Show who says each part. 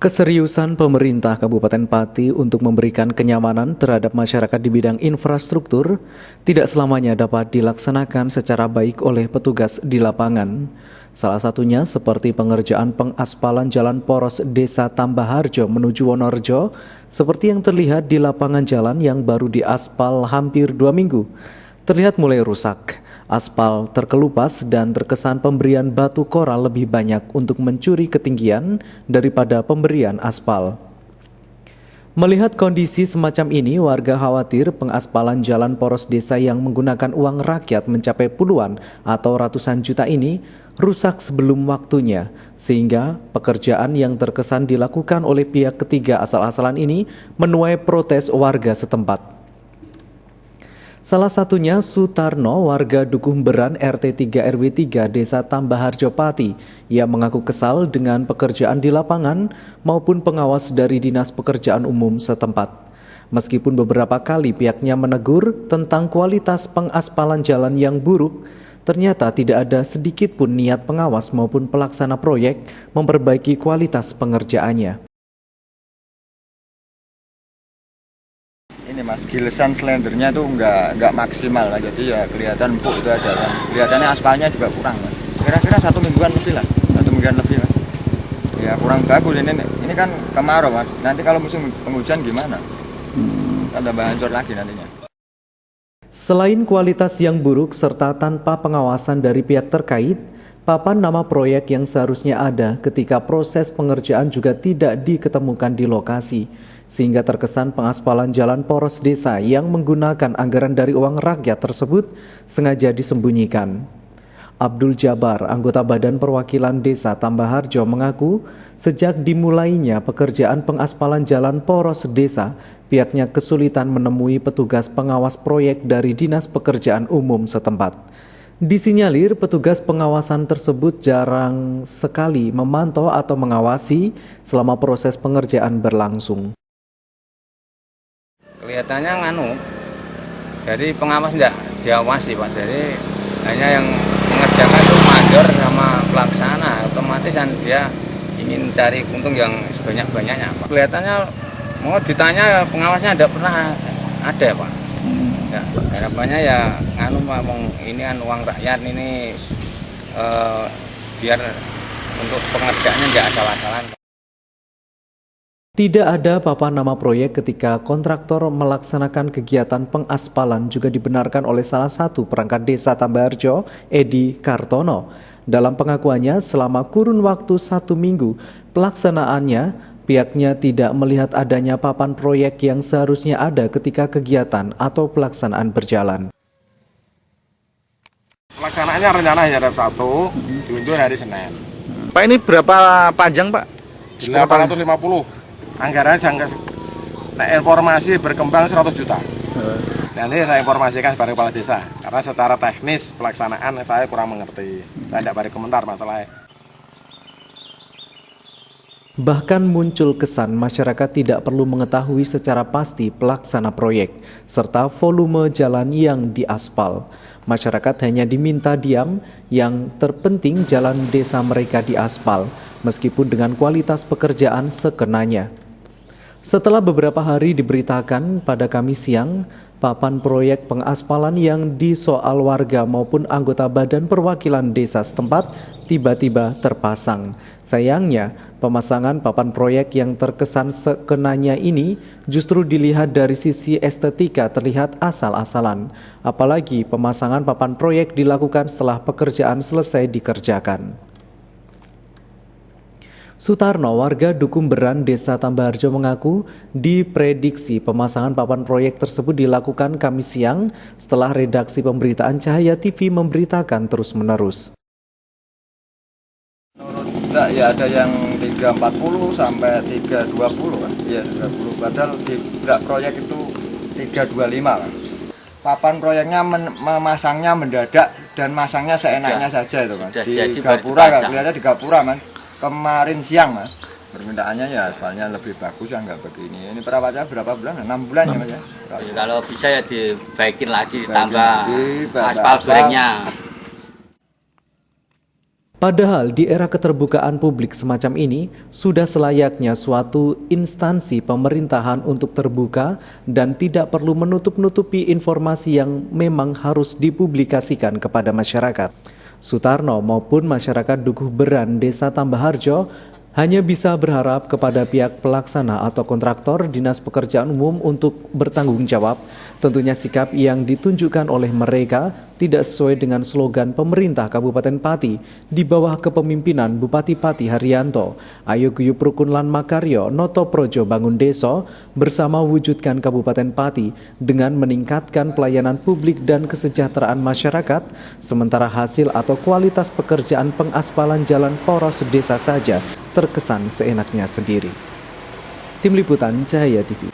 Speaker 1: Keseriusan pemerintah Kabupaten Pati untuk memberikan kenyamanan terhadap masyarakat di bidang infrastruktur tidak selamanya dapat dilaksanakan secara baik oleh petugas di lapangan. Salah satunya seperti pengerjaan pengaspalan jalan poros Desa Tambaharjo menuju Wonorejo, seperti yang terlihat di lapangan jalan yang baru diaspal hampir 2 minggu. Terlihat mulai rusak, aspal terkelupas dan terkesan pemberian batu koral lebih banyak untuk mencuri ketinggian daripada pemberian aspal. Melihat kondisi semacam ini, warga khawatir pengaspalan jalan poros desa yang menggunakan uang rakyat mencapai puluhan atau ratusan juta ini rusak sebelum waktunya, sehingga pekerjaan yang terkesan dilakukan oleh pihak ketiga asal-asalan ini menuai protes warga setempat. Salah satunya Sutarno, warga Dukuh Beran RT 3 RW 3 Desa Tambaharjo Pati. Ia mengaku kesal dengan pekerjaan di lapangan maupun pengawas dari Dinas Pekerjaan Umum setempat. Meskipun beberapa kali pihaknya menegur tentang kualitas pengaspalan jalan yang buruk, ternyata tidak ada sedikit pun niat pengawas maupun pelaksana proyek memperbaiki kualitas pengerjaannya.
Speaker 2: Ini mas, gilesan slendernya tuh nggak maksimal lah, jadi ya kelihatan empuk itu ada kan. Kelihatannya aspalnya juga kurang mas. Kira-kira 1 mingguan lebih lah, 1 mingguan lebih lah. Ya kurang bagus ini kan kemarau mas. Nanti kalau musim penghujan gimana? Kan tambah hancur lagi nantinya.
Speaker 1: Selain kualitas yang buruk serta tanpa pengawasan dari pihak terkait, papan nama proyek yang seharusnya ada ketika proses pengerjaan juga tidak diketemukan di lokasi, sehingga terkesan pengaspalan jalan poros desa yang menggunakan anggaran dari uang rakyat tersebut sengaja disembunyikan. Abdul Jabar, anggota Badan Perwakilan Desa Tambaharjo mengaku sejak dimulainya pekerjaan pengaspalan jalan poros desa, pihaknya kesulitan menemui petugas pengawas proyek dari Dinas Pekerjaan Umum setempat. Disinyalir petugas pengawasan tersebut jarang sekali memantau atau mengawasi selama proses pengerjaan berlangsung.
Speaker 3: Kelihatannya dari pengawas tidak diawasi Pak, jadi hanya yang mengerjakan itu mandor sama pelaksana, otomatis kan dia ingin cari untung yang sebanyak-banyaknya Pak. Kelihatannya mau ditanya pengawasnya tidak pernah ada Pak. Ya, harapannya ya ini kan uang rakyat ini biar untuk pengerjaannya tidak asal-asalan.
Speaker 1: Tidak ada papan nama proyek ketika kontraktor melaksanakan kegiatan pengaspalan juga dibenarkan oleh salah satu perangkat desa Tambaharjo, Edi Kartono. Dalam pengakuannya, selama kurun waktu 1 minggu pelaksanaannya, pihaknya tidak melihat adanya papan proyek yang seharusnya ada ketika kegiatan atau pelaksanaan berjalan.
Speaker 4: Pelaksanaannya rencana hanya ada 1, diundur hari Senin.
Speaker 5: Pak, ini berapa panjang Pak?
Speaker 4: 850. Anggaran informasi berkembang 100 juta. Nanti saya informasikan kepada kepala desa, karena secara teknis pelaksanaan saya kurang mengerti. Saya tidak beri komentar masalahnya.
Speaker 1: Bahkan muncul kesan masyarakat tidak perlu mengetahui secara pasti pelaksana proyek, serta volume jalan yang diaspal. Masyarakat hanya diminta diam, yang terpenting jalan desa mereka diaspal, meskipun dengan kualitas pekerjaan sekenanya. Setelah beberapa hari diberitakan pada Kamis siang, papan proyek pengaspalan yang disoal warga maupun anggota Badan Perwakilan Desa setempat tiba-tiba terpasang. Sayangnya, pemasangan papan proyek yang terkesan sekenanya ini justru dilihat dari sisi estetika terlihat asal-asalan. Apalagi pemasangan papan proyek dilakukan setelah pekerjaan selesai dikerjakan. Sutarno, warga Dukuh Beran Desa Tambaharjo mengaku diprediksi pemasangan papan proyek tersebut dilakukan Kamis siang setelah redaksi pemberitaan Cahaya TV memberitakan terus-menerus.
Speaker 2: Enggak, ya ada yang 340 sampai 320 kan. Iya 320, padahal enggak proyek itu 325 kan. Papan proyeknya memasangnya mendadak dan masangnya seenaknya saja itu kan. Di Gapura, kelihatan di Gapura man. Kemarin siang mas, permintaannya ya aspalnya lebih bagus ya, nggak begini. Ini perawatannya berapa bulan? 6 bulan ya mas ya?
Speaker 6: Kalau bisa ya dibaikin lagi, ditambah aspal gorengnya.
Speaker 1: Padahal di era keterbukaan publik semacam ini, sudah selayaknya suatu instansi pemerintahan untuk terbuka dan tidak perlu menutup-nutupi informasi yang memang harus dipublikasikan kepada masyarakat. Sutarno maupun masyarakat Dukuh Beran, Desa Tambaharjo hanya bisa berharap kepada pihak pelaksana atau kontraktor Dinas Pekerjaan Umum untuk bertanggung jawab. Tentunya sikap yang ditunjukkan oleh mereka tidak sesuai dengan slogan pemerintah Kabupaten Pati di bawah kepemimpinan Bupati Pati Haryanto. Ayo guyup rukun lan makaryo noto projo bangun deso bersama wujudkan Kabupaten Pati dengan meningkatkan pelayanan publik dan kesejahteraan masyarakat, sementara hasil atau kualitas pekerjaan pengaspalan jalan poros desa saja terkesan seenaknya sendiri. Tim Liputan Cahaya TV.